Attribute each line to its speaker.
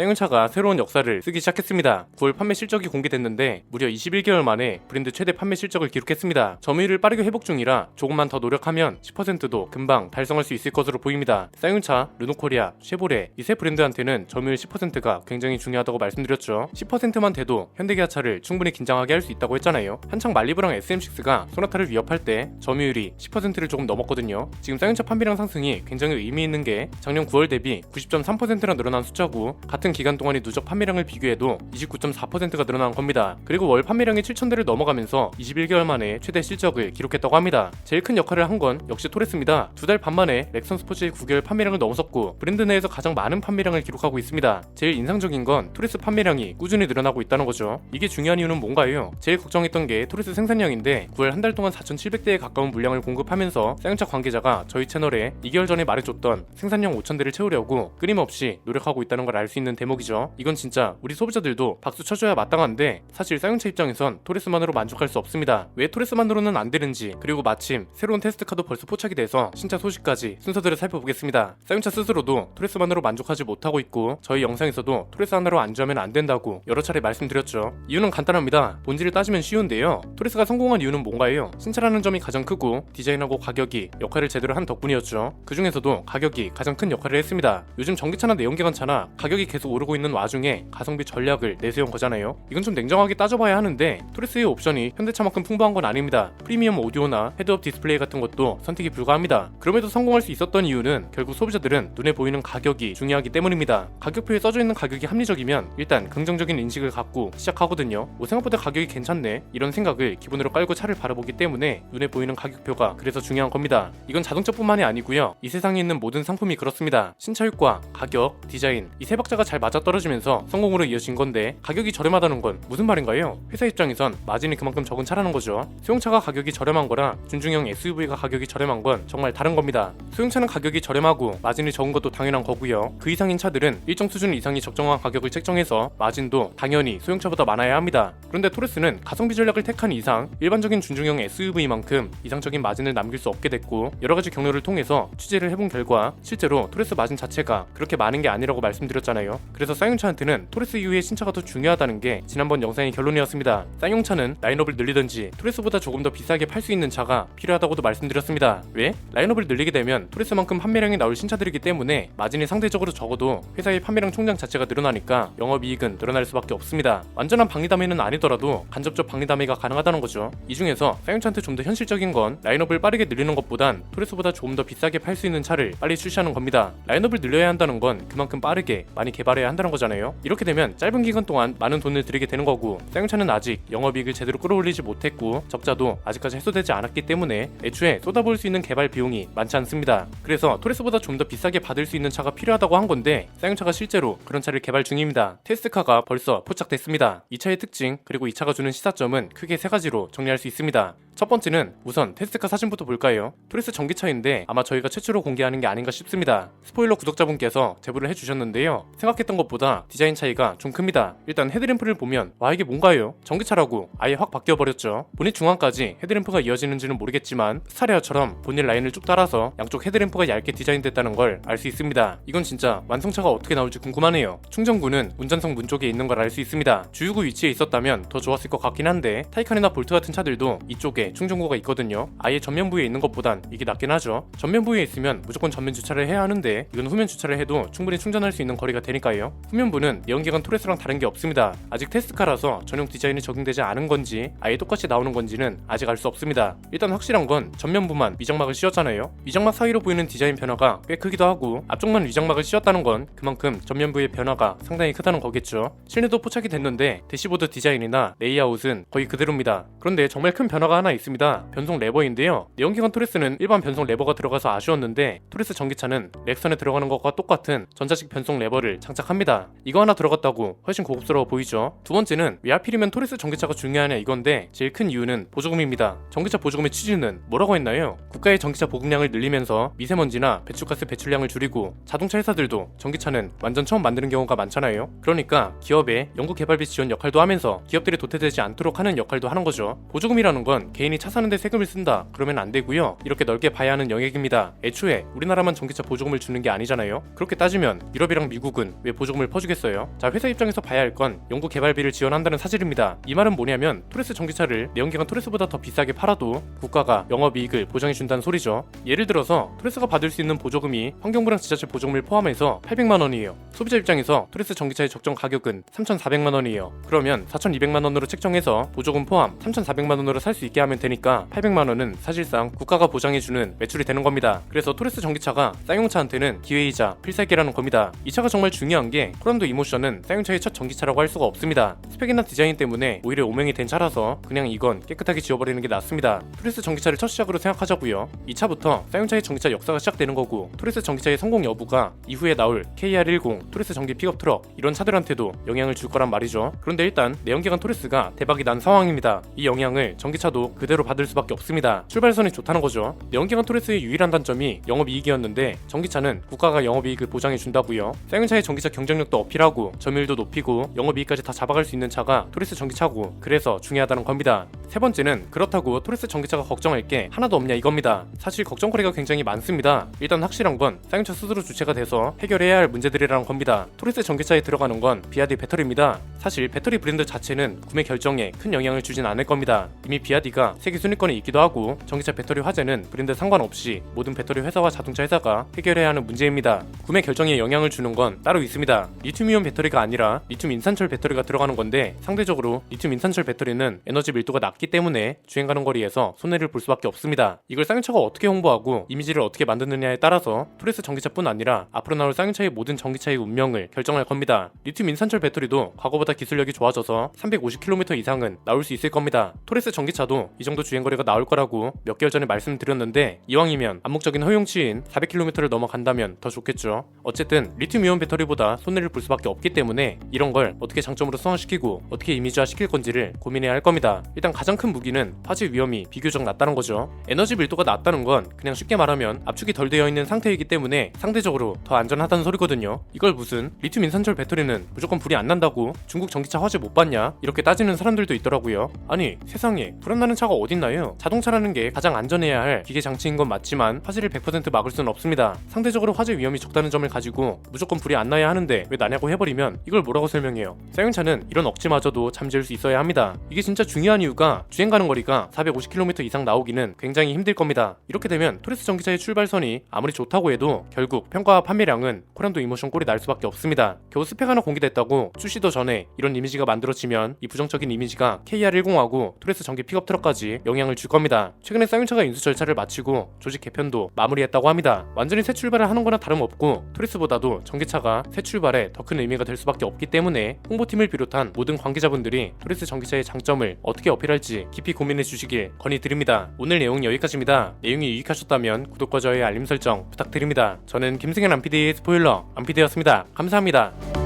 Speaker 1: 쌍용차가 새로운 역사를 쓰기 시작했습니다. 9월 판매 실적이 공개됐는데 무려 21개월 만에 브랜드 최대 판매 실적을 기록했습니다. 점유율을 빠르게 회복 중이라 조금만 더 노력하면 10%도 금방 달성할 수 있을 것으로 보입니다. 쌍용차, 르노코리아, 쉐보레 이 세 브랜드한테는 점유율 10%가 굉장히 중요하다고 말씀드렸죠. 10%만 돼도 현대기아차를 충분히 긴장하게 할 수 있다고 했잖아요. 한창 말리부랑 SM6가 소나타를 위협할 때 점유율이 10%를 조금 넘었거든요. 지금 쌍용차 판매량 상승이 굉장히 의미 있는 게 작년 9월 대비 90.3%나 늘어난 숫자고 같은 기간 동안의 누적 판매량을 비교해도 29.4%가 늘어난 겁니다. 그리고 월 판매량이 7,000대를 넘어가면서 21개월 만에 최대 실적을 기록했다고 합니다. 제일 큰 역할을 한 건 역시 토레스입니다. 2달 반 만에 렉선 스포츠의 9개월 판매량을 넘어섰고 브랜드 내에서 가장 많은 판매량을 기록하고 있습니다. 제일 인상적인 건 토레스 판매량이 꾸준히 늘어나고 있다는 거죠. 이게 중요한 이유는 뭔가요? 제일 걱정했던 게 토레스 생산량인데 9월 한 달 동안 4,700대에 가까운 물량을 공급하면서 쌍용차 관계자가 저희 채널에 2개월 전에 말해줬던 생산량 5,000대를 채우려고 끊임없이 노력하고 있다는 걸 알 수 있는 대목이죠. 이건 진짜 우리 소비자들도 박수 쳐줘야 마땅한데 사실 쌍용차 입장에선 토레스만으로 만족할 수 없습니다. 왜 토레스만으로는 안 되는지, 그리고 마침 새로운 테스트카도 벌써 포착이 돼서 신차 소식까지 순서대로 살펴보겠습니다. 쌍용차 스스로도 토레스만으로 만족하지 못하고 있고 저희 영상에서도 토레스 하나로 안주하면 안 된다고 여러 차례 말씀드렸죠. 이유는 간단합니다. 본질을 따지면 쉬운데요. 토레스가 성공한 이유는 뭔가요? 신차라는 점이 가장 크고 디자인하고 가격이 역할을 제대로 한 덕분이었죠. 그 중에서도 가격이 가장 큰 역할을 했습니다. 요즘 전기차나 내연기관차나 가격이 계속 오르고 있는 와중에 가성비 전략을 내세운 거잖아요. 이건 좀 냉정하게 따져봐야 하는데 토레스의 옵션이 현대차만큼 풍부한 건 아닙니다. 프리미엄 오디오나 헤드업 디스플레이 같은 것도 선택이 불가합니다. 그럼에도 성공할 수 있었던 이유는 결국 소비자들은 눈에 보이는 가격이 중요하기 때문입니다. 가격표에 써져 있는 가격이 합리적이면 일단 긍정적인 인식을 갖고 시작하거든요. 생각보다 가격이 괜찮네 이런 생각을 기본으로 깔고 차를 바라보기 때문에 눈에 보이는 가격표가 그래서 중요한 겁니다. 이건 자동차뿐만이 아니고요. 이 세상에 있는 모든 상품이 그렇습니다. 신차 효과, 가격, 디자인 이 세 박자가 잘 맞아떨어지면서 성공으로 이어진 건데 가격이 저렴하다는 건 무슨 말인가요? 회사 입장에선 마진이 그만큼 적은 차라는 거죠. 소형차가 가격이 저렴한 거랑 준중형 SUV가 가격이 저렴한 건 정말 다른 겁니다. 소형차는 가격이 저렴하고 마진이 적은 것도 당연한 거고요. 그 이상인 차들은 일정 수준 이상이 적정한 가격을 책정해서 마진도 당연히 소형차보다 많아야 합니다. 그런데 토레스는 가성비 전략을 택한 이상 일반적인 준중형 SUV만큼 이상적인 마진을 남길 수 없게 됐고 여러가지 경로를 통해서 취재를 해본 결과 실제로 토레스 마진 자체가 그렇게 많은 게 아니라고 말씀드렸잖아요. 그래서 쌍용차한테는 토레스 이후의 신차가 더 중요하다는 게 지난번 영상의 결론이었습니다. 쌍용차는 라인업을 늘리든지 토레스보다 조금 더 비싸게 팔 수 있는 차가 필요하다고도 말씀드렸습니다. 왜? 라인업을 늘리게 되면 토레스만큼 판매량이 나올 신차들이기 때문에 마진이 상대적으로 적어도 회사의 판매량 총량 자체가 늘어나니까 영업이익은 늘어날 수밖에 없습니다. 완전한 박리담회는 아니더라도 간접적 박리담회가 가능하다는 거죠. 이 중에서 쌍용차한테 좀 더 현실적인 건 라인업을 빠르게 늘리는 것보단 토레스보다 조금 더 비싸게 팔 수 있는 차를 빨리 출시하는 겁니다. 라인업을 늘려야 한다는 건 그만큼 빠르게 많이 개발해야 한다는 거잖아요. 이렇게 되면 짧은 기간 동안 많은 돈을 들이게 되는 거고 쌍용차는 아직 영업이익을 제대로 끌어올리지 못했고 적자도 아직까지 해소되지 않았기 때문에 애초에 쏟아부을 수 있는 개발 비용이 많지 않습니다. 그래서 토레스보다 좀 더 비싸게 받을 수 있는 차가 필요하다고 한 건데 쌍용차가 실제로 그런 차를 개발 중입니다. 테스트카가 벌써 포착됐습니다. 이 차의 특징 그리고 이 차가 주는 시사점은 크게 세 가지로 정리할 수 있습니다. 첫 번째는 우선 테스트카 사진부터 볼까요? 토레스 전기차인데 아마 저희가 최초로 공개하는 게 아닌가 싶습니다. 스포일러 구독자분께서 제보를 해주셨는데요. 생각했던 것보다 디자인 차이가 좀 큽니다. 일단 헤드램프를 보면 와 이게 뭔가요? 전기차라고 아예 확 바뀌어버렸죠. 보닛 중앙까지 헤드램프가 이어지는지는 모르겠지만 스타리아처럼 본닛 라인을 쭉 따라서 양쪽 헤드램프가 얇게 디자인됐다는 걸 알 수 있습니다. 이건 진짜 완성차가 어떻게 나올지 궁금하네요. 충전구는 운전석 문 쪽에 있는 걸 알 수 있습니다. 주유구 위치에 있었다면 더 좋았을 것 같긴 한데 타이칸이나 볼트 같은 차들도 이쪽에 충전구가 있거든요. 아예 전면부에 있는 것보단 이게 낫긴 하죠. 전면부에 있으면 무조건 전면 주차를 해야 하는데 이건 후면 주차를 해도 충분히 충전할 수 있는 거리가 되니까요. 후면부는 내연기관 토레스랑 다른 게 없습니다. 아직 테스트카라서 전용 디자인이 적용되지 않은 건지 아예 똑같이 나오는 건지는 아직 알 수 없습니다. 일단 확실한 건 전면부만 위장막을 씌웠잖아요. 위장막 사이로 보이는 디자인 변화가 꽤 크기도 하고 앞쪽만 위장막을 씌웠다는 건 그만큼 전면부의 변화가 상당히 크다는 거겠죠. 실내도 포착이 됐는데 대시보드 디자인이나 레이아웃은 거의 그대로입니다. 그런데 정말 큰 변화가 하나 있습니다. 변속 레버인데요. 내연기관 토레스는 일반 변속 레버가 들어가서 아쉬웠는데 토레스 전기차는 렉선에 들어가는 것과 똑같은 전자식 변속 레버를 장착합니다. 이거 하나 들어갔다고 훨씬 고급스러워 보이죠. 두 번째는 왜 하필이면 토레스 전기차가 중요하냐 이건데 제일 큰 이유는 보조금입니다. 전기차 보조금의 취지는 뭐라고 했나요? 국가의 전기차 보급량을 늘리면서 미세먼지나 배출가스 배출량을 줄이고 자동차 회사들도 전기차는 완전 처음 만드는 경우가 많잖아요. 그러니까 기업의 연구개발비 지원 역할도 하면서 기업들이 도태되지 않도록 하는 역할도 하는 거죠. 보조금이라는 건 개인이 차 사는데 세금을 쓴다 그러면 안 되고요. 이렇게 넓게 봐야 하는 영역입니다. 애초에 우리나라만 전기차 보조금을 주는 게 아니잖아요. 그렇게 따지면 유럽이랑 미국은 왜 보조금을 퍼주겠어요? 자, 회사 입장에서 봐야 할 건 연구 개발비를 지원한다는 사실입니다. 이 말은 뭐냐면 토레스 전기차를 내연기관 토레스보다 더 비싸게 팔아도 국가가 영업이익을 보장해준다는 소리죠. 예를 들어서 토레스가 받을 수 있는 보조금이 환경부랑 지자체 보조금을 포함해서 800만 원이에요. 소비자 입장에서 토레스 전기차의 적정 가격은 3,400만 원이에요. 그러면 4,200만 원으로 책정해서 보조금 포함 3,400만 원으로 살 수 있게 하면 되니까 800만 원은 사실상 국가가 보장해주는 매출이 되는 겁니다. 그래서 토레스 전기차가 쌍용차한테는 기회이자 필살기라는 겁니다. 이 차가 정말 중요한 게 코란도 이모션은 쌍용차의 첫 전기차라고 할 수가 없습니다. 스펙이나 디자인 때문에 오히려 오명이 된 차라서 그냥 이건 깨끗하게 지워버리는 게 낫습니다. 토레스 전기차를 첫 시작으로 생각하자고요. 이 차부터 쌍용차의 전기차 역사가 시작되는 거고 토레스 전기차의 성공 여부가 이후에 나올 KR10, 토레스 전기 픽업 트럭 이런 차들한테도 영향을 줄 거란 말이죠. 그런데 일단 내연기관 토레스가 대박이 난 상황입니다. 이 영향을 전기차도 그대로 받을 수밖에 없습니다. 출발선이 좋다는 거죠. 내연기관 토레스의 유일한 단점이 영업이익이었는데 전기차는 국가가 영업이익을 보장해준다고요. 쌍용차의 전기차 경쟁력도 어필하고 점유율도 높이고 영업이익까지 다 잡아갈 수 있는 차가 토레스 전기차고 그래서 중요하다는 겁니다. 세 번째는 그렇다고 토레스 전기차가 걱정할 게 하나도 없냐 이겁니다. 사실 걱정거리가 굉장히 많습니다. 일단 확실한 건 쌍용차 스스로 주체가 돼서 해결해야 할 문제들이라는 겁니다. 토레스 전기차에 들어가는 건 비아디 배터리입니다. 사실 배터리 브랜드 자체는 구매 결정에 큰 영향을 주진 않을 겁니다. 이미 비아디가 세계 순위권에 있기도 하고 전기차 배터리 화재는 브랜드 상관없이 모든 배터리 회사와 자동차 회사가 해결해야 하는 문제입니다. 구매 결정에 영향을 주는 건 따로 있습니다. 리튬이온 배터리가 아니라 리튬 인산철 배터리가 들어가는 건데 상대적으로 리튬 인산철 배터리는 에너지 밀도가 낮기 때문에 주행 가는 거리에서 손해를 볼 수밖에 없습니다. 이걸 쌍용차가 어떻게 홍보하고 이미지를 어떻게 만드느냐에 따라서 토레스 전기차뿐 아니라 앞으로 나올 쌍용차의 모든 전기차의 운명을 결정할 겁니다. 리튬 인산철 배터리도 과거보다 기술력이 좋아져서 350km 이상은 나올 수 있을 겁니다. 토레스 전기차도 이 정도 주행거리가 나올 거라고 몇 개월 전에 말씀드렸는데 이왕이면 암묵적인 허용치인 400km를 넘어간다면 더 좋겠죠. 어쨌든 리튬이온 배터리보다 손해를 볼 수밖에 없기 때문에 이런 걸 어떻게 장점으로 승화시키고 어떻게 이미지화 시킬 건지를 고민해야 할 겁니다. 일단 가장 큰 무기는 화재 위험이 비교적 낮다는 거죠. 에너지 밀도가 낮다는 건 그냥 쉽게 말하면 압축이 덜 되어 있는 상태이기 때문에 상대적으로 더 안전하다는 소리거든요. 이걸 무슨 리튬 인산철 배터리는 무조건 불이 안 난다고 중국 전기차 화재 못 봤냐 이렇게 따지는 사람들도 있더라고요. 아니 세상에 불안나는 차가 어딨나요? 자동차라는 게 가장 안전해야 할 기계 장치인 건 맞지만 화재를 100% 막을 수는 없습니다. 상대적으로 화재 위험이 적다는 점을 가지고 무조건 불이 안 나야 하는데 왜 나냐고 해버리면 이걸 뭐라고 설명해요? 쌍용차는 이런 억지마저도 잠재울 수 있어야 합니다. 이게 진짜 중요한 이유가 주행 가는 거리가 450km 이상 나오기는 굉장히 힘들 겁니다. 이렇게 되면 토레스 전기차의 출발선이 아무리 좋다고 해도 결국 평가와 판매량은 코란도 이모션 꼴이 날 수밖에 없습니다. 겨우 스펙 하나 공개됐다고 출시도 전에 이런 이미지가 만들어지면 이 부정적인 이미지가 KR10하고 토레스 전기 픽업 트럭까지 영향을 줄 겁니다. 최근에 쌍용차가 인수 절차를 마치고 조직 개편도 마무리했다고 합니다. 완전히 새 출발을 하는 거나 다름없고 토레스보다도 전기차가 새 출발에 더 큰 의미가 될 수밖에 없기 때문에 홍보팀을 비롯한 모든 관계자분들이 토레스 전기차의 장점을 어떻게 어필할지 깊이 고민해 주시길 건의드립니다. 오늘 내용은 여기까지입니다. 내용이 유익하셨다면 구독과 좋아요 알림 설정 부탁드립니다. 저는 김승현 안PD의 스포일러 안PD였습니다. 감사합니다.